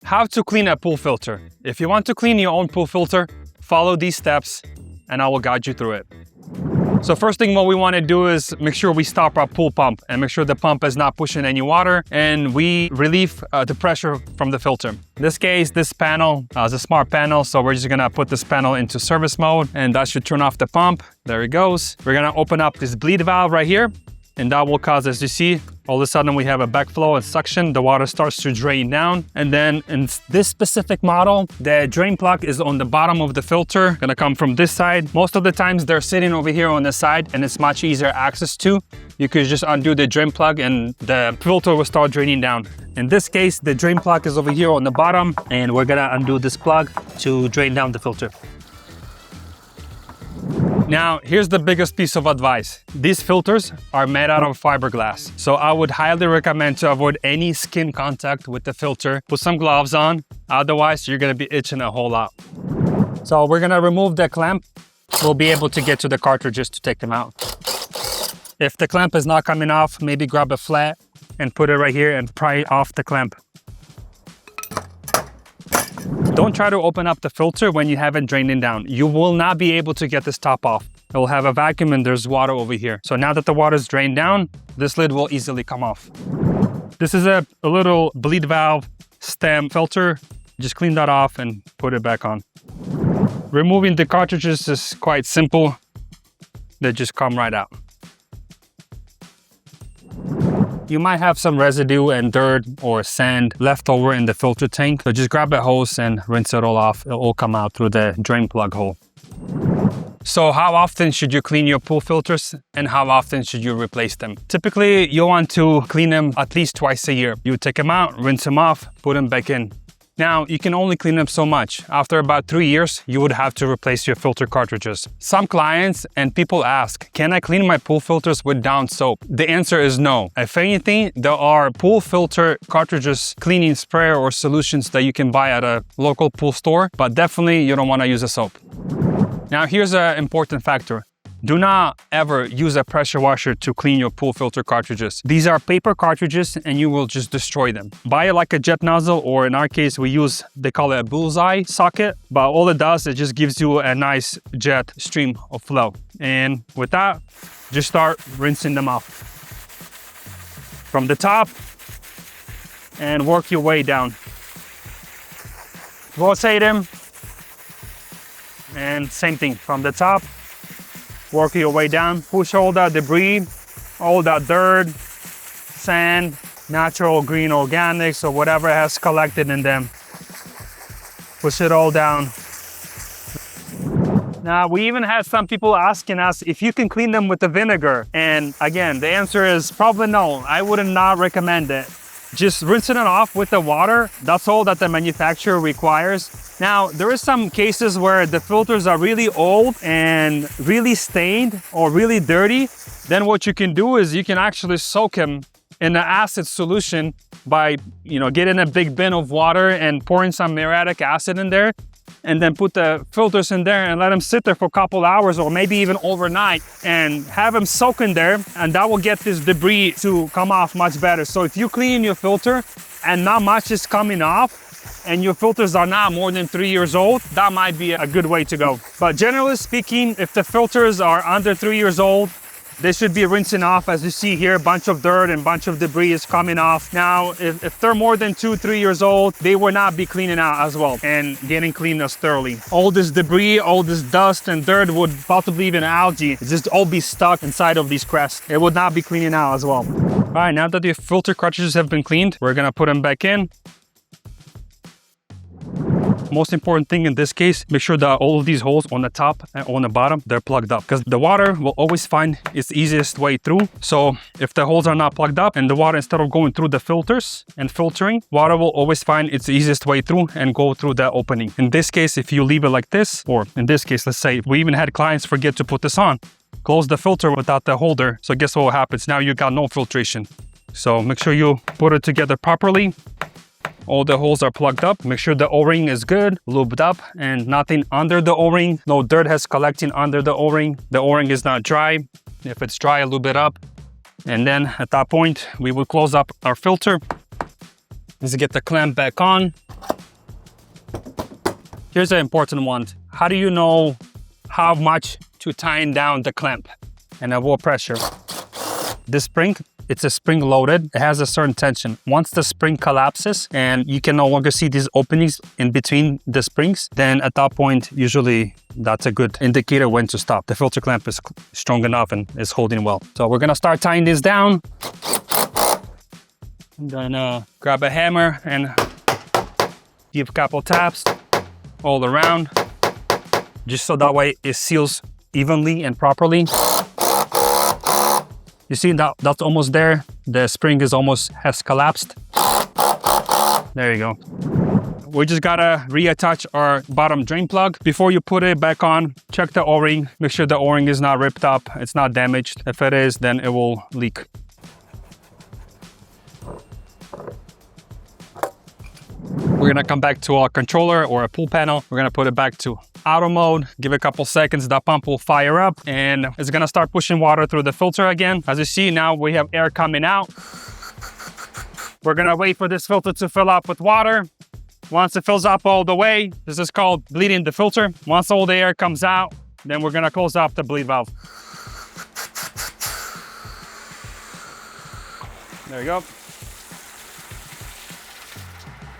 How to clean a pool filter. If you want to clean your own pool filter, follow these steps and I will guide you through it. So first thing what we want to do is make sure we stop our pool pump and make sure the pump is not pushing any water, and we relieve the pressure from the filter. In this case, this panel is a smart panel, so we're just gonna put this panel into service mode and that should turn off the pump. There it goes. We're gonna open up this bleed valve right here, and that will cause, as you see, all of a sudden we have a backflow and suction. The water starts to drain down. And then in this specific model, the drain plug is on the bottom of the filter, gonna come from this side. Most of the times they're sitting over here on the side and it's much easier access to. You could just undo the drain plug and the filter will start draining down. In this case, the drain plug is over here on the bottom and we're gonna undo this plug to drain down the filter. Now, here's the biggest piece of advice. These filters are made out of fiberglass. So I would highly recommend to avoid any skin contact with the filter. Put some gloves on, otherwise you're gonna be itching a whole lot. So we're gonna remove the clamp. We'll be able to get to the cartridges to take them out. If the clamp is not coming off, maybe grab a flat and put it right here and pry off the clamp. Don't try to open up the filter when you haven't drained it down. You will not be able to get this top off. It will have a vacuum and there's water over here. So now that the water is drained down, this lid will easily come off. This is a little bleed valve stem filter. Just clean that off and put it back on. Removing the cartridges is quite simple. They just come right out. You might have some residue and dirt or sand left over in the filter tank. So just grab a hose and rinse it all off. It'll all come out through the drain plug hole. So how often should you clean your pool filters and how often should you replace them? Typically, you want to clean them at least twice a year. You take them out, rinse them off, put them back in. Now, you can only clean them so much. After about 3 years, you would have to replace your filter cartridges. Some clients and people ask, can I clean my pool filters with Dawn soap? The answer is no. If anything, there are pool filter cartridges cleaning spray or solutions that you can buy at a local pool store, but definitely you don't want to use a soap. Now, here's an important factor. Do not ever use a pressure washer to clean your pool filter cartridges. These are paper cartridges and you will just destroy them. Buy like a jet nozzle, or in our case, they call it a bullseye socket, but all it does, it just gives you a nice jet stream of flow. And with that, just start rinsing them off from the top and work your way down. Rotate them and same thing from the top. Work your way down, push all that debris, all that dirt, sand, natural green organics or whatever has collected in them. Push it all down. Now, we even had some people asking us if you can clean them with the vinegar. And again, the answer is probably no. I would not recommend it. Just rinsing it off with the water, that's all that the manufacturer requires. Now, there is some cases where the filters are really old and really stained or really dirty. Then what you can do is you can actually soak them in an acid solution by, getting a big bin of water and pouring some muriatic acid in there, and then put the filters in there and let them sit there for a couple hours or maybe even overnight and have them soak in there, and that will get this debris to come off much better. So if you clean your filter and not much is coming off and your filters are not more than 3 years old, that might be a good way to go. But generally speaking, if the filters are under 3 years old, they should be rinsing off. As you see here, a bunch of dirt and a bunch of debris is coming off. Now, if they're more than 2-3 years old, they will not be cleaning out as well and getting cleaned as thoroughly. All this debris, all this dust and dirt would possibly even algae, just all be stuck inside of these crests. It would not be cleaning out as well. All right, now that the filter cartridges have been cleaned, we're gonna put them back in. Most important thing in this case, make sure that all of these holes on the top and on the bottom, they're plugged up, because the water will always find its easiest way through. So if the holes are not plugged up and the water, instead of going through the filters and filtering, water will always find its easiest way through and go through that opening. In this case, if you leave it like this, or in this case, let's say we even had clients forget to put this on, close the filter without the holder. So guess what happens? Now you got no filtration. So make sure you put it together properly. All the holes are plugged up. Make sure the O-ring is good, lubed up, and nothing under the O-ring. No dirt has collecting under the O-ring. The O-ring is not dry. If it's dry, lube it up. And then at that point, we will close up our filter. Let's get the clamp back on. Here's an important one. How do you know how much to tighten down the clamp and at what pressure? This spring, it's a spring loaded. It has a certain tension. Once the spring collapses and you can no longer see these openings in between the springs, then at that point, usually that's a good indicator when to stop. The filter clamp is strong enough and is holding well. So we're gonna start tying this down. I'm gonna grab a hammer and give a couple taps all around, just so that way it seals evenly and properly. You see that's almost there. The spring is almost has collapsed. There you go. We just gotta reattach our bottom drain plug. Before you put it back on, check the O-ring. Make sure the O-ring is not ripped up, it's not damaged. If it is, then it will leak. We're gonna come back to our controller or a pool panel. We're gonna put it back to auto mode, give it a couple seconds, that pump will fire up and it's gonna start pushing water through the filter again. As you see now, we have air coming out. We're gonna wait for this filter to fill up with water. Once it fills up all the way, this is called bleeding the filter. Once all the air comes out, then we're gonna close off the bleed valve. There you go.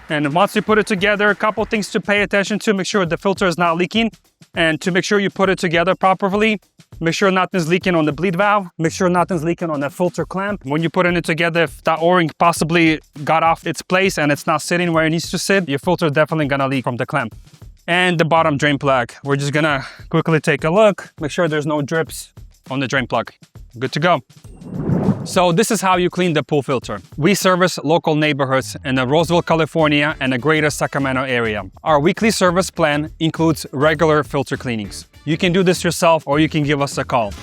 And once you put it together, a couple things to pay attention to. Make sure the filter is not leaking. And to make sure you put it together properly, make sure nothing's leaking on the bleed valve. Make sure nothing's leaking on the filter clamp. When you're putting it together, if that O-ring possibly got off its place and it's not sitting where it needs to sit, your filter is definitely gonna leak from the clamp. And the bottom drain plug. We're just gonna quickly take a look. Make sure there's no drips on the drain plug. Good to go. So this is how you clean the pool filter. We service local neighborhoods in the Roseville, California and the greater Sacramento area. Our weekly service plan includes regular filter cleanings. You can do this yourself or you can give us a call.